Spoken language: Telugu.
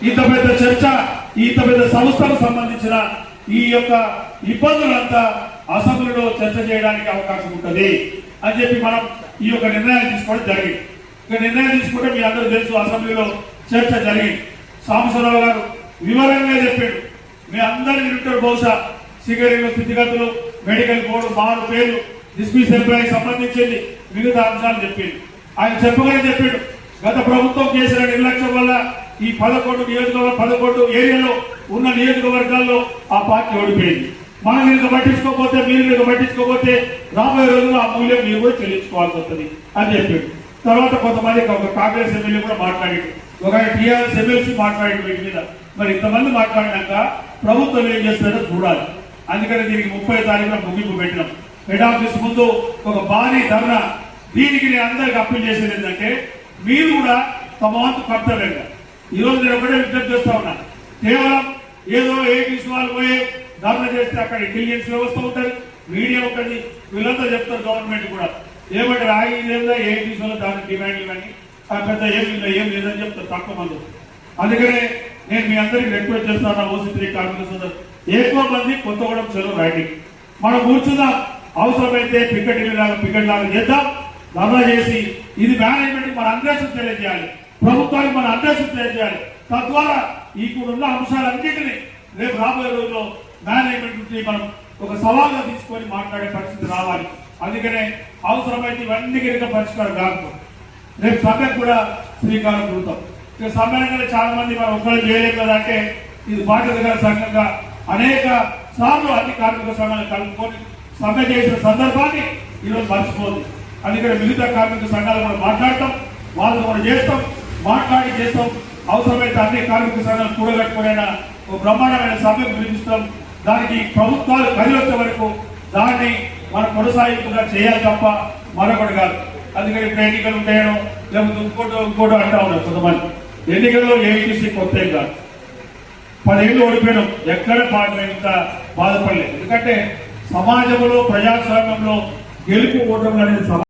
ఇంత పెద్ద చర్చ, ఇంత పెద్ద సంస్థకు సంబంధించిన ఈ యొక్క ఇబ్బందులంతా అసెంబ్లీలో చర్చ చేయడానికి అవకాశం ఉంటుంది అని చెప్పి మనం ఈ యొక్క నిర్ణయాలు తీసుకోవడం జరిగింది. ఇక నిర్ణయం తీసుకుంటే మీ అందరూ తెలుసు, అసెంబ్లీలో చర్చ జరిగింది. సాంబశివరావు గారు వివరంగా చెప్పాడు. మీ అందరు వింటారు బహుశా. సిగరెట్ల స్థితిగతులు, మెడికల్ బోర్డు, మారు పేర్లు, డిస్మిస్ ఎంప్లాయీ సంబంధించింది, మిగతా అంశాలు చెప్పింది. ఆయన చెప్పగానే చెప్పాడు, గత ప్రభుత్వం చేసిన నిర్లక్ష్యం వల్ల ఈ 11 ఏరియాలో ఉన్న నియోజకవర్గాల్లో ఆ పార్టీ ఓడిపోయింది. మనం కనుక పట్టించుకోకపోతే, మీరు కనుక పట్టించుకోకపోతే రాబోయే రోజుల్లో ఆ మూల్యం మీరు కూడా చెల్లించుకోవాల్సి వస్తుంది అని చెప్పాడు. తర్వాత కొంతమంది ఒక కాంగ్రెస్ ఎమ్మెల్యే కూడా మాట్లాడాడు, ఒక టీఆర్ఎస్ ఎమ్మెల్సీ మాట్లాడాడు వీటి మీద. మరి ఇంతమంది మాట్లాడినాక ప్రభుత్వం ఏం చేస్తారో చూడాలి. అందుకని దీనికి 30వ తారీఖున ముగింపు పెట్టినాం. హెడ్ ఆఫీస్ ముందు ఒక భారీ ధర్నా. దీనికి నేను అందరికి అప్పీల్ చేసేది ఏంటంటే, మీరు కూడా తమ వంతు కర్తవ్యంగా ఈరోజు నేను ఒకటే విజ్ఞప్తి చేస్తా ఉన్నా. కేవలం ఏదో ఏటీసీ వాళ్ళు పోయి ధర్నా చేస్తే అక్కడ ఇంటెలిజెన్స్ వ్యవస్థ ఉంటుంది, మీడియా ఉంటుంది, వీళ్ళంతా చెప్తారు. గవర్నమెంట్ కూడా ఏమంటారు, లేదా ఏటీసీ వాళ్ళు దాని డిమాండ్లు కానీ పెద్ద ఏం లేదని చెప్తారు తక్కువ మంది. అందుకనే నేను మీ అందరికి రిక్వెస్ట్ చేస్తాను, ఓసీ3 కార్మిక సోదరు ఎక్కువ మంది కొత్తగూడెం చెరువు రైడింగ్ మనం కూర్చుందాం. అవసరమైతే పికెట్ లాగా చేద్దాం, ధర్నా చేసి ఇది మేనేజ్మెంట్ మన అధ్యక్షత తెలియజేయాలి, ప్రభుత్వానికి మన అధ్యక్షత తెలియజేయాలి. తద్వారా ఇప్పుడున్న అంశాలన్నింటినీ రేపు రాబోయే రోజుల్లో మేనేజ్మెంట్ నుంచి మనం ఒక సవాల్గా తీసుకొని మాట్లాడే పరిస్థితి రావాలి. అందుకనే అవసరమైతే ఇవన్నీ కనుక పరిష్కారం కాకపోతే రేపు సమ్మెకు కూడా శ్రీకారం చుడతాం. ఇక సమ్మేళనంలో చాలా మంది మనం ఒక్కరు చేయలేము కదా అంటే, ఇది బాధ్యతగా సంఘంగా అనేక సార్లు అన్ని కార్మిక సంఘాలు కలుపుకొని సమ్మె చేసిన సందర్భాన్ని ఈరోజు మర్చిపోదు. అందుకని మిగతా కార్మిక సంఘాలు కూడా మాట్లాడటం, వాళ్ళు కూడా చేస్తాం, చేస్తాం. అవసరమైతే అన్ని కార్మిక సంఘాలు కూడగట్టుకునే ఒక బ్రహ్మాండమైన సమ్మెకు పిలిపిస్తాం. దానికి ప్రభుత్వాలు కలిసే వరకు దాన్ని మనం కొనసాగింపుగా చేయాలి తప్ప మరొకటి కాదు. అందుకని ఇప్పుడు ఎన్నికలు ఉంటాయో లేకపోతే ఇంకోటో అంటా ఉన్నారు కొంతమంది. ఎన్నికల్లో ఏటీసీ కొత్త కాదు, 10 ఏళ్ళు ఓడిపోయినాం, ఎక్కడ ఇంత బాధపడలేదు. ఎందుకంటే సమాజంలో ప్రజాస్వామ్యంలో గెలుపు ఓటములు అనేది